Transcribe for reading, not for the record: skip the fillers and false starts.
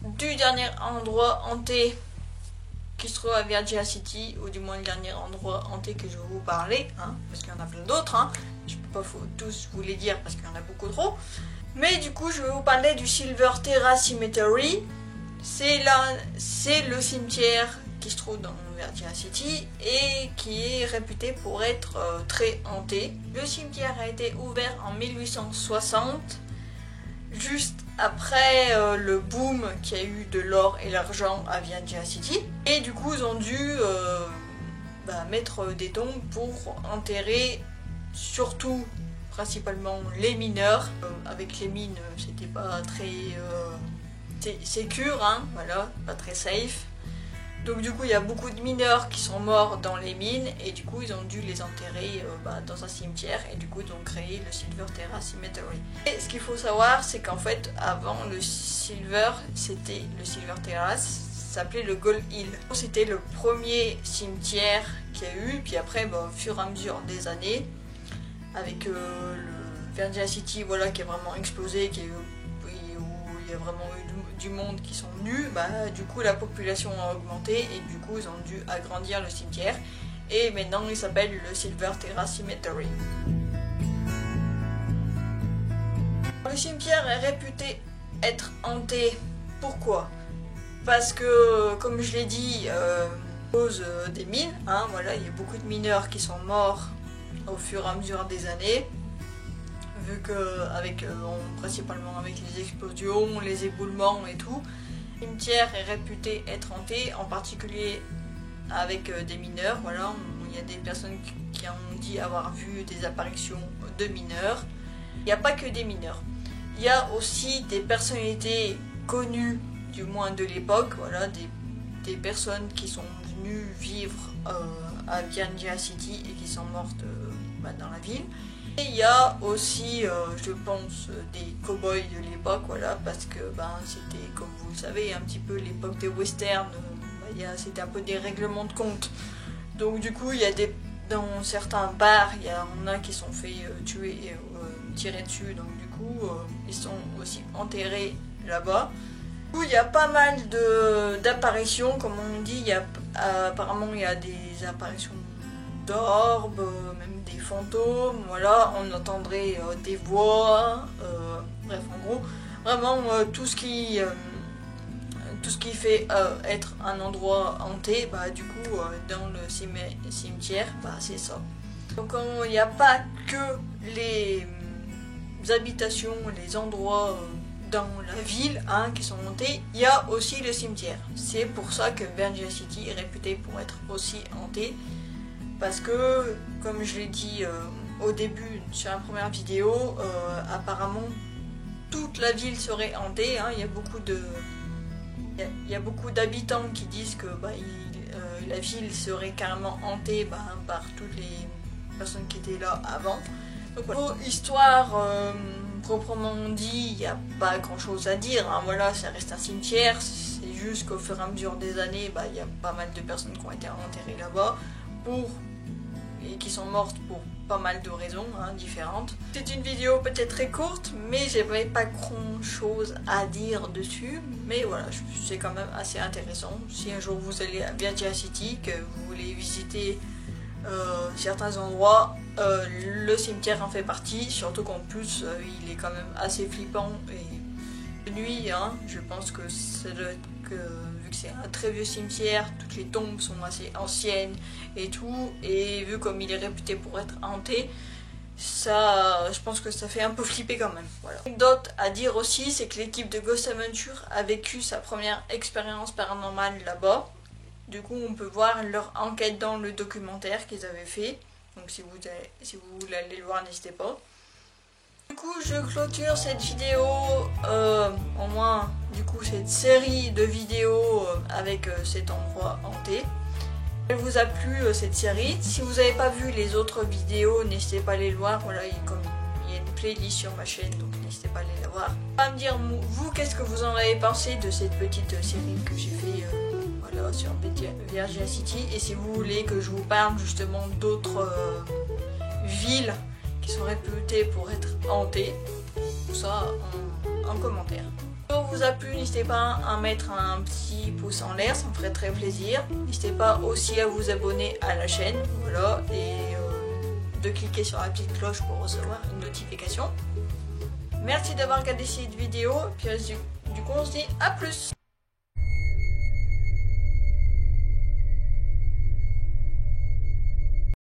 du dernier endroit hanté qui se trouve à Virginia City, ou du moins le dernier endroit hanté que je vais vous parler, hein, parce qu'il y en a plein d'autres, hein. Je peux pas tous vous les dire parce qu'il y en a beaucoup trop. Mais du coup, je vais vous parler du Silver Terrace Cemetery. C'est le cimetière qui se trouve dans Virginia City et qui est réputé pour être très hanté. Le cimetière a été ouvert en 1860, juste après le boom qu'il y a eu de l'or et l'argent à Virginia City. Et du coup, ils ont dû mettre des tombes pour enterrer surtout, principalement, les mineurs. Avec les mines, c'était pas très sécure, hein, voilà, pas très safe. Donc du coup, il y a beaucoup de mineurs qui sont morts dans les mines et du coup, ils ont dû les enterrer dans un cimetière et du coup, ils ont créé le Silver Terrace Cemetery. Et ce qu'il faut savoir, c'est qu'en fait, avant le Silver Terrace, ça s'appelait le Gold Hill. C'était le premier cimetière qu'il y a eu, puis après, au fur et à mesure des années, avec le Virginia City, voilà, qui est vraiment explosé, où il y a vraiment eu du monde qui sont venus, du coup la population a augmenté et du coup ils ont dû agrandir le cimetière et maintenant il s'appelle le Silver Terrace Cemetery. Le cimetière est réputé être hanté. Pourquoi? Parce que, comme je l'ai dit, à cause des mines, hein, voilà, il y a beaucoup de mineurs qui sont morts au fur et à mesure des années. Vu que, principalement avec les explosions, les éboulements et tout, le cimetière est réputé être hanté, en particulier avec des mineurs. Voilà, il y a des personnes qui ont dit avoir vu des apparitions de mineurs. Il n'y a pas que des mineurs. Il y a aussi des personnalités connues, du moins de l'époque, voilà, des personnes qui sont venues vivre à Virginia City et qui sont mortes dans la ville. Et il y a aussi, je pense, des cow-boys de l'époque, voilà, parce que c'était, comme vous le savez, un petit peu l'époque des westerns, c'était un peu des règlements de compte. Donc du coup, il y a dans certains bars, il y en a qui sont fait tuer et tirer dessus, donc du coup, ils sont aussi enterrés là-bas. Du coup, il y a pas mal d'apparitions, comme on dit, apparemment il y a des apparitions d'orbes, même des fantômes, voilà, on entendrait des voix, bref, en gros, vraiment tout ce qui fait être un endroit hanté, du coup, dans le cimetière, c'est ça. Donc il n'y a pas que les habitations, les endroits dans la ville, hein, qui sont hantés, il y a aussi le cimetière. C'est pour ça que Virginia City est réputée pour être aussi hantée. Parce que, comme je l'ai dit au début sur la première vidéo, apparemment toute la ville serait hantée, hein. Il y a beaucoup d'habitants qui disent que la ville serait carrément hantée par toutes les personnes qui étaient là avant. Donc voilà. Histoire proprement dit, il n'y a pas grand chose à dire, hein. Voilà, ça reste un cimetière, c'est juste qu'au fur et à mesure des années, il y a pas mal de personnes qui ont été enterrées là-bas et qui sont mortes pour pas mal de raisons, hein, différentes. C'est une vidéo peut-être très courte, mais j'avais pas grand chose à dire dessus, mais voilà, c'est quand même assez intéressant. Si un jour vous allez à Virginia City, que vous voulez visiter certains endroits, le cimetière en fait partie, surtout qu'en plus il est quand même assez flippant et de nuit, hein, je pense que ça doit être vu que c'est un très vieux cimetière, toutes les tombes sont assez anciennes et tout, et vu comme il est réputé pour être hanté, ça, je pense que ça fait un peu flipper quand même. Voilà. L'anecdote à dire aussi, c'est que l'équipe de Ghost Adventure a vécu sa première expérience paranormale là-bas. Du coup, on peut voir leur enquête dans le documentaire qu'ils avaient fait. Donc si vous voulez aller le voir, n'hésitez pas. Du coup, je clôture cette vidéo, au moins, du coup, cette série de vidéos avec cet endroit hanté. Elle vous a plu cette série. Si vous n'avez pas vu les autres vidéos, n'hésitez pas à les voir. Voilà, il y a une playlist sur ma chaîne, donc n'hésitez pas à aller la voir. À me dire, vous, qu'est-ce que vous en avez pensé de cette petite série que j'ai fait voilà, sur Virginia City. Et si vous voulez que je vous parle justement d'autres villes qui sont réputées pour être hantées, tout ça en commentaire. vous a plu, n'hésitez pas à mettre un petit pouce en l'air, ça me ferait très plaisir. N'hésitez pas aussi à vous abonner à la chaîne, voilà, et de cliquer sur la petite cloche pour recevoir une notification. Merci d'avoir regardé cette vidéo, puis du coup on se dit à plus.